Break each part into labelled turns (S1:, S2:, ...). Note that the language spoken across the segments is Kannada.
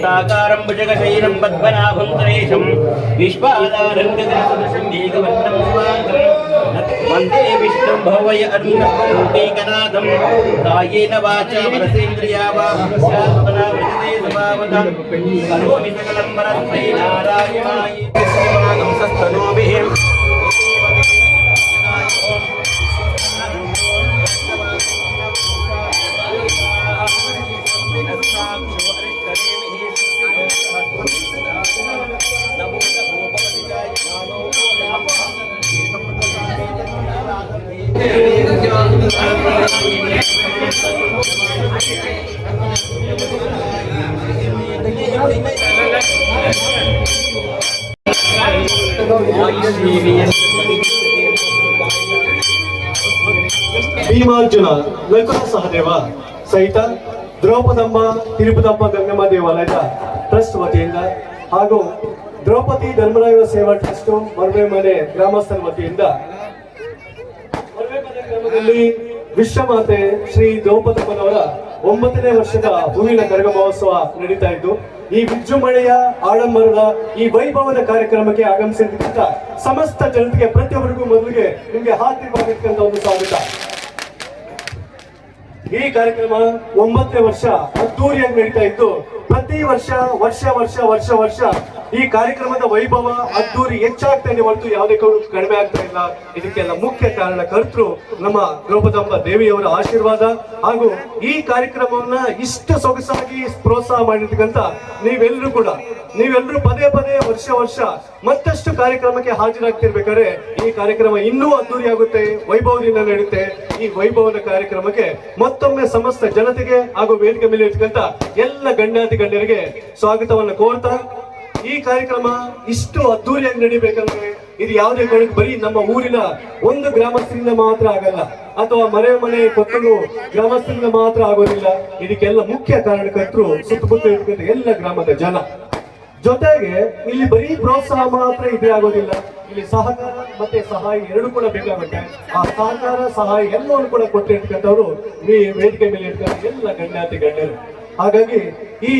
S1: साकारं भुजगशयनं पद्मनाभं सुरेशं विश्वाधारं गगनसदृशं मेघवर्णं शुभांगं वन्दे विष्णुं भवय अरुणकनाथं कायेन वाचा मनसेन्द्रिया वा मनसात्मना वृजते समावतं करोमि सकलं परस्मै नारायणाय सेवागं सस्तनोभिः
S2: ಭೀಮಾರ್ಜುನ ನಕುಲ ಸಹದೇವ ಸಹಿತ ದ್ರೌಪದಮ್ಮ ತಿರುಪತಮ್ಮ ಗಂಗಮ್ಮ ದೇವಾಲಯದ ಟ್ರಸ್ಟ್ ವತಿಯಿಂದ ಹಾಗೂ ದ್ರೌಪದಿ ಧರ್ಮರಾಯ ಸೇವಾ ಟ್ರಸ್ಟ್ ಮರವೆ ಮನೆ ಗ್ರಾಮಸ್ಥರ ವತಿಯಿಂದ ಗ್ರಾಮದಲ್ಲಿ ವಿಶ್ವಮಾತೆ ಶ್ರೀ ದ್ರೌಪದಮ್ಮನವರ 9ನೇ ವರ್ಷದ ಹೂವಿನ ಕರಗ ಮಹೋತ್ಸವ ನಡೀತಾ ಇದ್ದು ಈ ವಿಜೃಂಭಣೆಯ ಆಡಂಬರದ ಈ ವೈಭವದ ಕಾರ್ಯಕ್ರಮಕ್ಕೆ ಆಗಮಿಸಿರ್ತಕ್ಕಂಥ ಸಮಸ್ತ ಜನತೆಗೆ ಪ್ರತಿಯೊಬ್ಬರಿಗೂ ಮೊದಲಿಗೆ ನಿಮಗೆ ಹಾರ್ದಿಕವಾಗಿರ್ತಕ್ಕಂಥ ಒಂದು ಸ್ವಾಗತ. ಈ ಕಾರ್ಯಕ್ರಮ 9ನೇ ವರ್ಷ ಅದ್ದೂರಿಯಾಗಿ ನಡೀತಾ ಇದ್ದು ಪ್ರತಿ ವರ್ಷ ಈ ಕಾರ್ಯಕ್ರಮದ ವೈಭವ ಅದ್ದೂರಿ ಹೆಚ್ಚಾಗ್ತಾ ಇದೆ ಹೊರತು ಯಾವುದೇ ಕಡಿಮೆ ಆಗ್ತಾ ಇಲ್ಲ. ಇದಕ್ಕೆಲ್ಲ ಮುಖ್ಯ ಕಾರಣ ಕರ್ತೃ ನಮ್ಮ ದ್ರೌಪದಮ್ಮ ದೇವಿಯವರ ಆಶೀರ್ವಾದ ಹಾಗೂ ಈ ಕಾರ್ಯಕ್ರಮವನ್ನ ಇಷ್ಟು ಸೊಗಸಾಗಿ ಪ್ರೋತ್ಸಾಹ ಮಾಡಿರ್ತಕ್ಕಂಥ ನೀವೆಲ್ಲರೂ ಪದೇ ವರ್ಷ ಮತ್ತಷ್ಟು ಕಾರ್ಯಕ್ರಮಕ್ಕೆ ಹಾಜರಾಗ್ತಿರ್ಬೇಕಾದ್ರೆ ಈ ಕಾರ್ಯಕ್ರಮ ಇನ್ನೂ ಅದ್ದೂರಿ ಆಗುತ್ತೆ, ವೈಭವದಿಂದ ನಡೆಯುತ್ತೆ. ಈ ವೈಭವದ ಕಾರ್ಯಕ್ರಮಕ್ಕೆ ಮತ್ತೊಮ್ಮೆ ಸಮಸ್ತ ಜನತೆಗೆ ಹಾಗೂ ವೇದಿಕೆ ಮೇಲೆ ಇರ್ತಕ್ಕಂಥ ಎಲ್ಲ ಗಣ್ಯಾತಿ ಗಣ್ಯರಿಗೆ ಸ್ವಾಗತವನ್ನು ಕೋರ್ತಾ, ಈ ಕಾರ್ಯಕ್ರಮ ಇಷ್ಟು ಅದ್ದೂರಿಯಾಗಿ ನಡಿಬೇಕಂದ್ರೆ ಇದು ಯಾವುದೇ ಕಾರಣಕ್ಕೆ ಬರೀ ನಮ್ಮ ಊರಿನ ಒಂದು ಗ್ರಾಮಸ್ಥರಿಂದ ಮಾತ್ರ ಆಗಲ್ಲ, ಅಥವಾ ಮನೆ ಕೊತ್ತಲು ಗ್ರಾಮಸ್ಥರಿಂದ ಮಾತ್ರ ಆಗೋದಿಲ್ಲ. ಇದಕ್ಕೆಲ್ಲ ಮುಖ್ಯ ಕಾರಣಕರ್ತರು ಸುತ್ತಮುತ್ತ ಇರ್ತಕ್ಕಂಥ ಎಲ್ಲ ಗ್ರಾಮದ ಜನ. ಜೊತೆಗೆ ಇಲ್ಲಿ ಬರೀ ಪ್ರೋತ್ಸಾಹ ಮಾತ್ರ ಇದೇ ಆಗೋದಿಲ್ಲ, ಇಲ್ಲಿ ಸಹಕಾರ ಮತ್ತೆ ಸಹಾಯ ಎರಡು ಕೂಡ ಬೇಕಾಗುತ್ತೆ. ಆ ಸಹಕಾರ ಸಹಾಯ ಎಲ್ಲವನ್ನು ಕೂಡ ಕೊಟ್ಟಿರ್ತಕ್ಕಂಥವ್ರು ವೇದಿಕೆ ಮೇಲೆ ಇರ್ತಕ್ಕಂಥ ಎಲ್ಲ ಗಣ್ಯಾತಿ ಗಣ್ಯರು. ಹಾಗಾಗಿ ಈ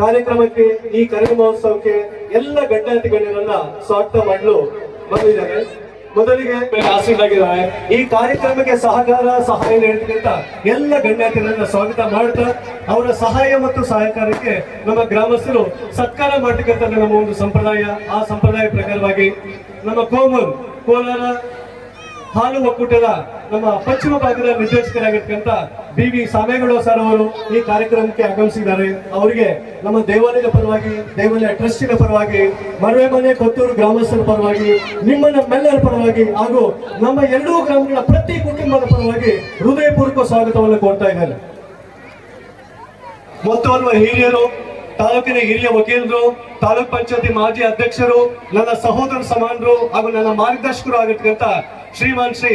S2: ಕಾರ್ಯಕ್ರಮಕ್ಕೆ, ಈ ಕರಗ ಮಹೋತ್ಸವಕ್ಕೆ ಎಲ್ಲ ಗಣ್ಯಾತಿ ಗಣ್ಯರನ್ನ ಸ್ವಾಗತ ಮಾಡಲು ಬಂದಿದ್ದಾರೆ. ಮೊದಲಿಗೆ ಆಸೀನಾಗಿದ್ದಾರೆ. ಈ ಕಾರ್ಯಕ್ರಮಕ್ಕೆ ಸಹಕಾರ ಸಹಾಯ ನೀಡತಕ್ಕಂಥ ಎಲ್ಲ ಗಣ್ಯಾತಿಗಳನ್ನ ಸ್ವಾಗತ ಮಾಡ್ತಾ ಅವರ ಸಹಾಯ ಮತ್ತು ಸಹಕಾರಕ್ಕೆ ನಮ್ಮ ಗ್ರಾಮಸ್ಥರು ಸತ್ಕಾರ ಮಾಡತಕ್ಕಂಥ ನಮ್ಮ ಒಂದು ಸಂಪ್ರದಾಯ. ಆ ಸಂಪ್ರದಾಯ ಪ್ರಕಾರವಾಗಿ ನಮ್ಮ ಕೋಲಾರ ಹಾಲು ಒಕ್ಕೂಟದ ನಮ್ಮ ಪಶ್ಚಿಮ ಭಾಗದ ನಿರ್ದೇಶಕರಾಗಿರ್ತಕ್ಕಂಥ ಬಿ ಸಾಮೇಗೌಡ ಸರ್ ಅವರು ಈ ಕಾರ್ಯಕ್ರಮಕ್ಕೆ ಆಗಮಿಸಿದ್ದಾರೆ. ಅವರಿಗೆ ನಮ್ಮ ದೇವಾಲಯದ ಪರವಾಗಿ, ದೇವಾಲಯ ಟ್ರಸ್ಟಿನ ಪರವಾಗಿ, ಮರವೆ ಮನೆ ಕೊತ್ತೂರು ಗ್ರಾಮಸ್ಥರ ಪರವಾಗಿ, ನಮ್ಮೆಲ್ಲರ ಪರವಾಗಿ ಹಾಗೂ ನಮ್ಮ ಎರಡೂ ಗ್ರಾಮಗಳ ಪ್ರತಿ ಕುಟುಂಬದ ಪರವಾಗಿ ಹೃದಯಪೂರ್ವಕ ಸ್ವಾಗತವನ್ನು ಕೋರ್ತಾ ಇದ್ದಾರೆ. ಮೊತ್ತವಲ್ಲ ಹಿರಿಯರು, ತಾಲೂಕಿನ ಹಿರಿಯ ವಕೀಲರು, ತಾಲೂಕ್ ಪಂಚಾಯತಿ ಮಾಜಿ ಅಧ್ಯಕ್ಷರು, ನನ್ನ ಸಹೋದರ ಸಮಾನರು ಹಾಗೂ ನನ್ನ ಮಾರ್ಗದರ್ಶಕರು ಆಗಿರ್ತಕ್ಕಂಥ ಶ್ರೀಮಾನ್ ಶ್ರೀ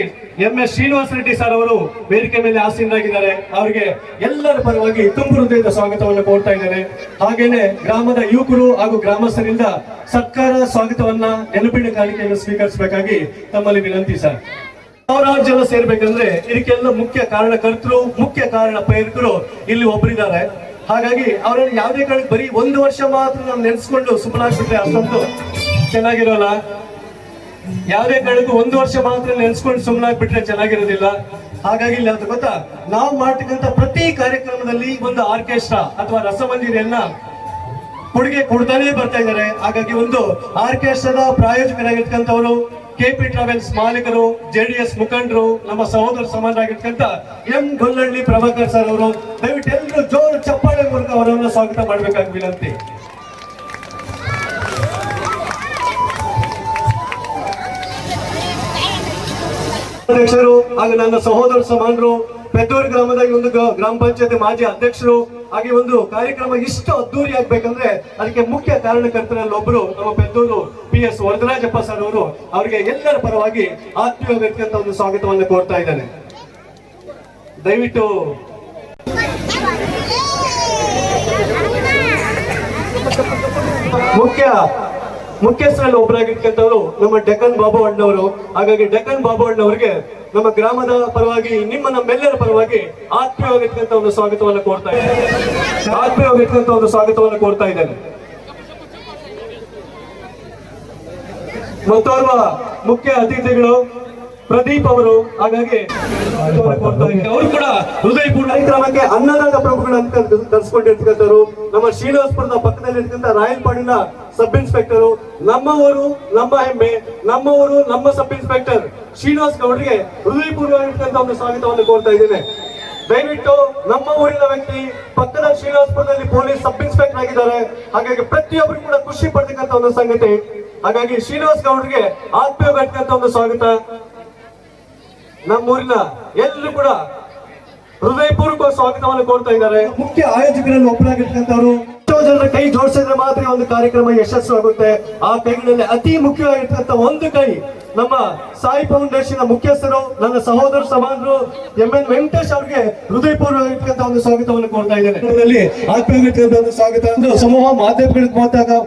S2: MS ಶ್ರೀನಿವಾಸ ರೆಡ್ಡಿ ಸರ್ ಅವರು ವೇದಿಕೆ ಮೇಲೆ ಆಸೀನರಾಗಿದ್ದಾರೆ. ಅವರಿಗೆ ಎಲ್ಲರ ಪರವಾಗಿ ತುಂಬು ಹೃದಯದ ಸ್ವಾಗತವನ್ನು ಕೋರ್ತಾ ಇದ್ದಾರೆ. ಹಾಗೇನೆ ಗ್ರಾಮದ ಯುವಕರು ಹಾಗೂ ಗ್ರಾಮಸ್ಥರಿಂದ ಸತ್ಕಾರ ಸ್ವಾಗತವನ್ನ ನೆನಪಿನ ಕಾಣಿಕೆಯನ್ನು ಸ್ವೀಕರಿಸಬೇಕಾಗಿ ತಮ್ಮಲ್ಲಿ ವಿನಂತಿ ಸರ್. ಸಾವಿರಾರು ಜನ ಸೇರ್ಬೇಕಂದ್ರೆ ಇದಕ್ಕೆಲ್ಲ ಮುಖ್ಯ ಕಾರಣಕರ್ತರು, ಮುಖ್ಯ ಕಾರಣ ಪ್ರೇರಕರು ಇಲ್ಲಿ ಒಬ್ಬರಿದ್ದಾರೆ. ಹಾಗಾಗಿ ಅವರನ್ನು ಯಾವುದೇ ಕಾರಣಕ್ಕೆ ಬರೀ ಒಂದು ವರ್ಷ ಮಾತ್ರ ನಾವು ನೆನೆಸ್ಕೊಂಡು ಸುಮ್ಮನಾಗ್ಬಿಟ್ರೆ ಅಷ್ಟೊಂದು ಚೆನ್ನಾಗಿರೋಲ್ಲ. ಯಾವುದೇ ಕಾರಣಕ್ಕೂ ಒಂದು ವರ್ಷ ಮಾತ್ರ ನೆನೆಸ್ಕೊಂಡು ಸುಮ್ಮನಾಗ್ಬಿಟ್ರೆ ಚೆನ್ನಾಗಿರೋದಿಲ್ಲ. ಹಾಗಾಗಿ ಇಲ್ಲಿ ಅಂತ ಗೊತ್ತಾ, ನಾವು ಮಾಡ್ತಕ್ಕಂಥ ಪ್ರತಿ ಕಾರ್ಯಕ್ರಮದಲ್ಲಿ ಒಂದು ಆರ್ಕೆಸ್ಟ್ರಾ ಅಥವಾ ರಸಮಂದಿರನ್ನ ಕೊಡುಗೆ ಕೊಡ್ತಾನೆ ಬರ್ತಾ ಇದ್ದಾರೆ. ಹಾಗಾಗಿ ಒಂದು ಆರ್ಕೆಸ್ಟ್ರಾದ ಪ್ರಾಯೋಜಕರಾಗಿರ್ತಕ್ಕಂಥವರು KP ಟ್ರಾವೆಲ್ಸ್ ಮಾಲೀಕರು, JDS ಮುಖಂಡರು, ನಮ್ಮ ಸಹೋದರ ಸಮಾನರಾಗಿರ್ತಕ್ಕಂಥ M ಗೊಲ್ಲಹಳ್ಳಿ ಪ್ರಭಾಕರ್ ಸರ್ ಅವರು, ದಯವಿಟ್ಟು ಎಲ್ಲರೂ ಜೋರು ಚಪ್ಪಾಳೆ ಮೂಲಕ ಅವರನ್ನು ಸ್ವಾಗತ ಮಾಡಬೇಕಾಗಿ ವಿನಂತಿ. ಅಧ್ಯಕ್ಷರು ಹಾಗೂ ನನ್ನ ಸಹೋದರ ಸಮಾನರು, ಪೆದ್ದೂರು ಗ್ರಾಮದ ಒಂದು ಗ್ರಾಮ ಪಂಚಾಯತಿ ಮಾಜಿ ಅಧ್ಯಕ್ಷರು. ಹಾಗೆ ಒಂದು ಕಾರ್ಯಕ್ರಮ ಇಷ್ಟು ಅದ್ದೂರಿ ಆಗ್ಬೇಕಂದ್ರೆ ಅದಕ್ಕೆ ಮುಖ್ಯ ಕಾರಣಕರ್ತರಲ್ಲಿ ಒಬ್ಬರು ನಮ್ಮ ಪೆದ್ದೂರು PS ವರದರಾಜಪ್ಪ ಸರ್ ಅವರು. ಅವರಿಗೆ ಎಲ್ಲರ ಪರವಾಗಿ ಆತ್ಮೀಯವಾಗಿರ್ತಕ್ಕಂಥ ಒಂದು ಸ್ವಾಗತವನ್ನು ಕೋರ್ತಾ ಇದ್ದೇನೆ. ದಯವಿಟ್ಟು ಮುಖ್ಯಸ್ಥರಲ್ಲಿ ಒಬ್ಬರಾಗಿರ್ತಕ್ಕಂಥವ್ರು ನಮ್ಮ ಡೆಕ್ಕನ್ ಬಾಬು ಅಣ್ಣವರು. ಹಾಗಾಗಿ ಡೆಕ್ಕನ್ ಬಾಬು ಅಣ್ಣವರಿಗೆ ನಮ್ಮ ಗ್ರಾಮದ ಪರವಾಗಿ ನಮ್ಮೆಲ್ಲರ ಪರವಾಗಿ ಆತ್ಮೀಯವಾಗಿರ್ತಕ್ಕಂಥ ಒಂದು ಸ್ವಾಗತವನ್ನು ಕೋರ್ತಾ ಇದ್ದೇನೆ. ಮತ್ತೋರ್ವ ಮುಖ್ಯ ಅತಿಥಿಗಳು ಪ್ರದೀಪ್ ಅವರು. ಹಾಗಾಗಿ ಅವರು ಕೂಡ ಹೃದಯಪೂರ್ಣ ಕಾರ್ಯಕ್ರಮಕ್ಕೆ ಅನ್ನದಾನ ಪ್ರಭುಗಳನ್ನು ಕರೆಸ್ಕೊಂಡಿರ್ತಕ್ಕಂಥವ್ರು ನಮ್ಮ ಶ್ರೀನಿವಾಸಪುರದ ಪಕ್ಕದಲ್ಲಿ ಇರ್ತಕ್ಕಂಥ ರಾಯಲ್ಪಾಡಿನ ಸಬ್ ಇನ್ಸ್ಪೆಕ್ಟರ್, ನಮ್ಮ ಊರು ನಮ್ಮ ಹೆಮ್ಮೆ, ನಮ್ಮ ಊರು ನಮ್ಮ ಸಬ್ ಇನ್ಸ್ಪೆಕ್ಟರ್ ಶ್ರೀನಿವಾಸ್ ಗೌಡ್ರಿಗೆ ಹೃದಯಪೂರ್ವಕವಾಗಿರ್ತಕ್ಕಂಥ ಒಂದು ಸ್ವಾಗತವನ್ನು ಕೋರ್ತಾ ಇದ್ದೇನೆ. ದಯವಿಟ್ಟು ನಮ್ಮ ಊರಿನ ವ್ಯಕ್ತಿ ಪಕ್ಕದ ಶ್ರೀನಿವಾಸಪುರದಲ್ಲಿ ಪೊಲೀಸ್ ಸಬ್ ಇನ್ಸ್ಪೆಕ್ಟರ್ ಆಗಿದ್ದಾರೆ. ಹಾಗಾಗಿ ಪ್ರತಿಯೊಬ್ಬರು ಕೂಡ ಖುಷಿ ಪಡ್ತಕ್ಕಂಥ ಒಂದು ಸಂಗತಿ. ಹಾಗಾಗಿ ಶ್ರೀನಿವಾಸ್ ಗೌಡ್ರಿಗೆ ಆತ್ಮೀಯವಾಗಿರ್ತಕ್ಕಂಥ ಒಂದು ಸ್ವಾಗತ. ನಮ್ಮೂರಿನ ಎಲ್ಲರೂ ಕೂಡ ಹೃದಯಪೂರ್ವಕ ಸ್ವಾಗತವನ್ನು ಕೋರ್ತಾ ಇದ್ದಾರೆ. ಮುಖ್ಯ ಆಯೋಜಕರಲ್ಲಿ ಒಬ್ಬರಾಗಿರ್ತಕ್ಕಂಥವ್ರು ಎಷ್ಟೋ ಜನರ ಕೈ ಜೋಡಿಸಿದ್ರೆ ಮಾತ್ರ ಒಂದು ಕಾರ್ಯಕ್ರಮ ಯಶಸ್ಸು ಆಗುತ್ತೆ. ಆ ಕೈಗಳಲ್ಲಿ ಅತಿ ಮುಖ್ಯವಾಗಿರ್ತಕ್ಕಂಥ ಒಂದು ಕೈ ನಮ್ಮ ಸಾಯಿ ಫೌಂಡೇಶನ್ ಮುಖ್ಯಸ್ಥರು, ನನ್ನ ಸಹೋದರ ಸಮಾನರು MN ವೆಂಕಟೇಶ್ ಅವರಿಗೆ ಹೃದಯಪೂರ್ವಕ ಒಂದು ಸ್ವಾಗತವನ್ನು ಕೋರ್ತಾ ಇದ್ದೇನೆ. ಆತ್ಮೀಯವಾಗಿರ್ತಕ್ಕಂಥ ಒಂದು ಸ್ವಾಗತ. ಸಮೂಹ ಮಾಧ್ಯಮಗಳ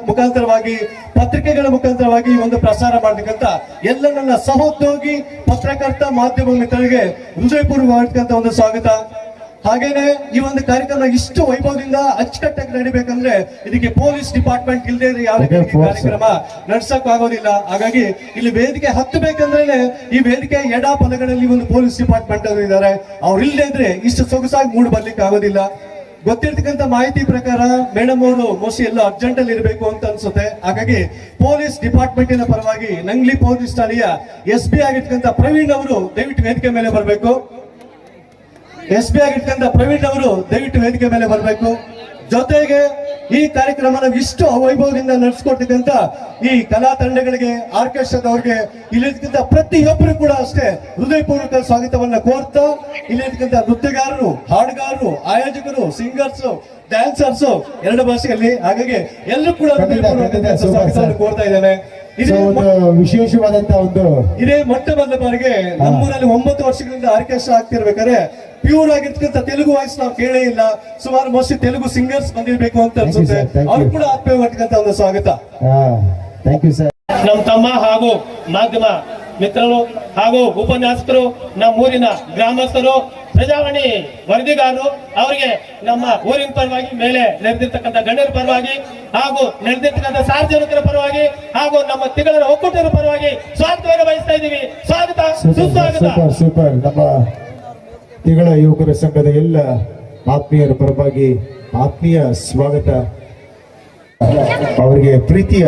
S2: ಮುಖಾಂತರವಾಗಿ, ಪತ್ರಿಕೆಗಳ ಮುಖಾಂತರವಾಗಿ ಒಂದು ಪ್ರಸಾರ ಮಾಡತಕ್ಕಂಥ ಎಲ್ಲ ನನ್ನ ಸಹೋದ್ಯೋಗಿ ಪತ್ರಕರ್ತ ಮಾಧ್ಯಮ ಮಿತ್ರರಿಗೆ ಹೃದಯಪೂರ್ವಕವಾಗಿರ್ತಕ್ಕಂಥ ಒಂದು ಸ್ವಾಗತ. ಹಾಗೇನೆ ಈ ಒಂದು ಕಾರ್ಯಕ್ರಮ ಇಷ್ಟು ವೈಭವದಿಂದ ಅಚ್ಚುಕಟ್ಟಾಗಿ ನಡಿಬೇಕಂದ್ರೆ ಇದಕ್ಕೆ ಪೊಲೀಸ್ ಡಿಪಾರ್ಟ್ಮೆಂಟ್ ಇಲ್ಲದೆ ಯಾವ ಕಾರ್ಯಕ್ರಮ ನಡ್ಸಕ್ ಆಗೋದಿಲ್ಲ. ಹಾಗಾಗಿ ಇಲ್ಲಿ ವೇದಿಕೆ ಹತ್ತಬೇಕಂದ್ರೆ ಈ ವೇದಿಕೆ ಎಡಪದಗಳಲ್ಲಿ ಒಂದು ಪೊಲೀಸ್ ಡಿಪಾರ್ಟ್ಮೆಂಟ್ ಅವರು ಇದ್ದಾರೆ. ಅವ್ರು ಇಲ್ಲದೆ ಇದ್ರೆ ಇಷ್ಟು ಸೊಗಸಾಗಿ ಮೂಡ್ ಬರ್ಲಿಕ್ಕೆ ಆಗೋದಿಲ್ಲ. ಗೊತ್ತಿರ್ತಕ್ಕಂಥ ಮಾಹಿತಿ ಪ್ರಕಾರ ಮೇಡಮ್ ಅವರು ಮೋಸ್ಟ್ಲಿ ಎಲ್ಲ ಅರ್ಜೆಂಟ್ ಅಲ್ಲಿ ಇರಬೇಕು ಅಂತ ಅನ್ಸುತ್ತೆ. ಹಾಗಾಗಿ ಪೊಲೀಸ್ ಡಿಪಾರ್ಟ್ಮೆಂಟಿನ ಪರವಾಗಿ ನಂಗ್ಲಿ ಪೊಲೀಸ್ ಠಾಣೆಯ SB ಆಗಿರ್ತಕ್ಕಂಥ ಪ್ರವೀಣ್ ಅವರು ದಯವಿಟ್ಟು ವೇದಿಕೆ ಮೇಲೆ ಬರಬೇಕು. SB ಆಗಿರ್ತಕ್ಕಂಥ ಪ್ರವೀಣ್ ಅವರು ದಯವಿಟ್ಟು ವೇದಿಕೆ ಮೇಲೆ ಬರಬೇಕು. ಜೊತೆಗೆ ಈ ಕಾರ್ಯಕ್ರಮನ ಇಷ್ಟು ವೈಭವದಿಂದ ನಡೆಸ್ಕೊಡ್ತಕ್ಕಂಥ ಈ ಕಲಾ ತಂಡಗಳಿಗೆ, ಆರ್ಕೆಸ್ಟ್ರಾದವ್ರಿಗೆ, ಇಲ್ಲಿರ್ತಕ್ಕಂಥ ಪ್ರತಿಯೊಬ್ಬರು ಕೂಡ ಅಷ್ಟೇ ಹೃದಯಪೂರ್ವಕ ಸ್ವಾಗತವನ್ನ ಕೋರ್ತಾ, ಇಲ್ಲಿರ್ತಕ್ಕಂಥ ನೃತ್ಯಗಾರರು, ಹಾಡುಗಾರರು, ಆಯೋಜಕರು, ಸಿಂಗರ್ಸ್, ಡ್ಯಾನ್ಸರ್ಸ್ ಎರಡು ಭಾಷೆಯಲ್ಲಿ, ಹಾಗಾಗಿ ಎಲ್ಲರೂ ಕೂಡ ಸ್ವಾಗತವನ್ನು ಕೋರ್ತಾ ಇದ್ದೇನೆ.
S3: ವಿಶೇಷವಾದಂತಹ
S2: ಇದೇ ಮೊಟ್ಟ ಮೊದಲ ಬಾರಿಗೆ ನಮ್ಮೂರಲ್ಲಿ 9 ವರ್ಷಗಳಿಂದ ಆರ್ಕೆಸ್ಟ್ರಾ ಆಗ್ತಿರ್ಬೇಕಾದ್ರೆ ಪ್ಯೂರ್ ಆಗಿರ್ತಕ್ಕಂಥ ತೆಲುಗು ವಾಯ್ಸ್ ನಾವು ಕೇಳೇ ಇಲ್ಲ. ಸುಮಾರು ಮೋಸ್ಟ್ಲಿ ತೆಲುಗು ಸಿಂಗರ್ಸ್ ಬಂದಿರ್ಬೇಕು ಅಂತ ಅನ್ಸುತ್ತೆ. ಅವ್ರು ಕೂಡ ಆತ್ಮೀಯವಾಗಿರ್ತಕ್ಕಂಥ ಒಂದು ಸ್ವಾಗತ.
S3: Thank you sir.
S4: ನಮ್ಮ ತಮ್ಮ ಹಾಗೂ ಮಾಧ್ಯಮ ಮಿತ್ರರು ಹಾಗೂ ಉಪನ್ಯಾಸಕರು, ನಮ್ಮ ಊರಿನ ಗ್ರಾಮಸ್ಥರು, ಪ್ರಜಾವಾಣಿ ವರದಿಗಾರರು, ಅವರಿಗೆ ನಮ್ಮ ಊರಿನ ಪರವಾಗಿ, ಮೇಲೆ ನಡೆದಿರ್ತಕ್ಕಂಥ ಗಣ್ಯರ ಪರವಾಗಿ ಹಾಗೂ ನಡೆದಿರ್ತಕ್ಕಂಥ ಸಾರ್ವಜನಿಕರ ಪರವಾಗಿ ಹಾಗೂ ನಮ್ಮ ತಿಗಳರ ಒಕ್ಕೂಟರ ಪರವಾಗಿ ಸ್ವಾಗತವನ್ನು ಬಯಸ್ತಾ ಇದ್ದೀವಿ. ಸ್ವಾಗತ, ಸುಸ್ವಾಗತ.
S3: ಸೂಪರ್. ನಮ್ಮ ತಿಗಳ ಯುವಕರ ಸಂಘದ ಎಲ್ಲ ಆತ್ಮೀಯರ ಪರವಾಗಿ ಆತ್ಮೀಯ ಸ್ವಾಗತ. ಅವರಿಗೆ ಪ್ರೀತಿಯ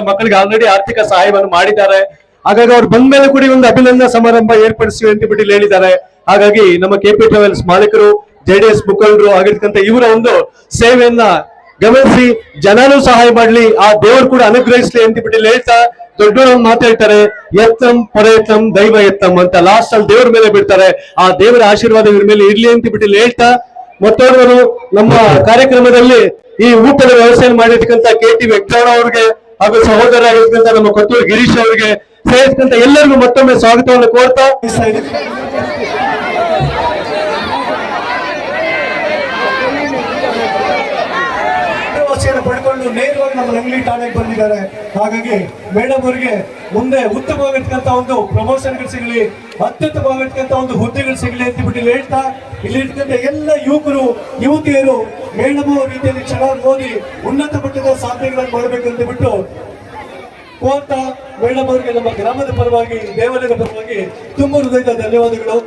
S2: ಮಕ್ಕಳಿಗೆ ಆಲ್ರೆಡಿ ಆರ್ಥಿಕ ಸಹಾಯವನ್ನು ಮಾಡಿದ್ದಾರೆ. ಹಾಗಾಗಿ ಅವ್ರು ಬಂದ ಮೇಲೆ ಕೂಡ ಒಂದು ಅಭಿನಂದನಾ ಸಮಾರಂಭ ಏರ್ಪಡಿಸುವ ಅಂತ ಬಿಟ್ಟು ಹೇಳಿದ್ದಾರೆ. ಹಾಗಾಗಿ ನಮ್ಮ KP ಟ್ರಾವೆಲ್ಸ್ ಮಾಲೀಕರು, JDS ಮುಖಂಡರು ಆಗಿರ್ತಕ್ಕಂಥ ಇವರ ಒಂದು ಸೇವೆಯನ್ನ ಗಮನಿಸಿ ಜನರು ಸಹಾಯ ಮಾಡ್ಲಿ, ಆ ದೇವರು ಕೂಡ ಅನುಗ್ರಹಿಸ್ಲಿ ಅಂತ ಬಿಟ್ಟು ಹೇಳ್ತಾ ದೊಡ್ಡವರು ಮಾತಾಡ್ತಾರೆ, ಯತ್ನಂ ಪರಯತ್ನಂ ದೈವ ಯತ್ನಂ ಅಂತ ಲಾಸ್ಟ್ ಅಲ್ಲಿ ದೇವರ ಮೇಲೆ ಬಿಡ್ತಾರೆ. ಆ ದೇವರ ಆಶೀರ್ವಾದ ಇವ್ರ ಮೇಲೆ ಇರ್ಲಿ ಅಂತ ಬಿಟ್ಟು ಹೇಳ್ತಾ, ಮತ್ತೊಬ್ಬರು ನಮ್ಮ ಕಾರ್ಯಕ್ರಮದಲ್ಲಿ ಈ ಊಟದ ವ್ಯವಸ್ಥೆಯನ್ನು ಮಾಡಿರ್ತಕ್ಕಂಥ KT ವೆಂಕಟರಮಣ ಅವರಿಗೆ ಹಾಗೂ ಸಹೋದರರಾಗಿರ್ತಕ್ಕಂಥ ನಮ್ಮ ಕೊತ್ತೂರು ಗಿರೀಶ್ ಅವರಿಗೆ ಸೇರಿರ್ತಕ್ಕಂಥ ಎಲ್ಲರಿಗೂ ಮತ್ತೊಮ್ಮೆ ಸ್ವಾಗತವನ್ನು ಕೋರ್ತಾ ಪಡ್ಕೊಂಡು ನೇರವಾಗಿ ನಮ್ಮ ನಂಗ್ಲಿ ಠಾಣೆಗೆ ಬಂದಿದ್ದಾರೆ. ಹಾಗಾಗಿ ಮೇಡಮ್ ಅವರಿಗೆ ಮುಂದೆ ಉತ್ತಮವಾಗಿರ್ತಕ್ಕಂಥ ಒಂದು ಪ್ರಮೋಷನ್ಗಳು ಸಿಗಲಿ, ಅತ್ಯುತ್ತಮವಾಗಿರ್ತಕ್ಕಂಥ ಒಂದು ಹುದ್ದೆಗಳು ಸಿಗಲಿ ಅಂತ ಬಿಟ್ಟು ಹೇಳ್ತಾ, ಇಲ್ಲಿ ಇರ್ತಕ್ಕಂಥ ಎಲ್ಲ ಯುವಕರು ಯುವತಿಯರು ಮೇಡಮ್ ಅವ್ರ ರೀತಿಯಲ್ಲಿ ಚೆನ್ನಾಗಿ ಓದಿ ಉನ್ನತ ಮಟ್ಟದ ಸಾಧನೆಗಳನ್ನು ಮಾಡಬೇಕಂತ ಬಿಟ್ಟು ಕೋರ್ತಾ, ಮೇಡಮ್ ಅವರಿಗೆ ನಮ್ಮ ಗ್ರಾಮದ ಪರವಾಗಿ, ದೇವಾಲಯದ ಪರವಾಗಿ ತುಂಬ ಹೃದಯದ ಧನ್ಯವಾದಗಳು.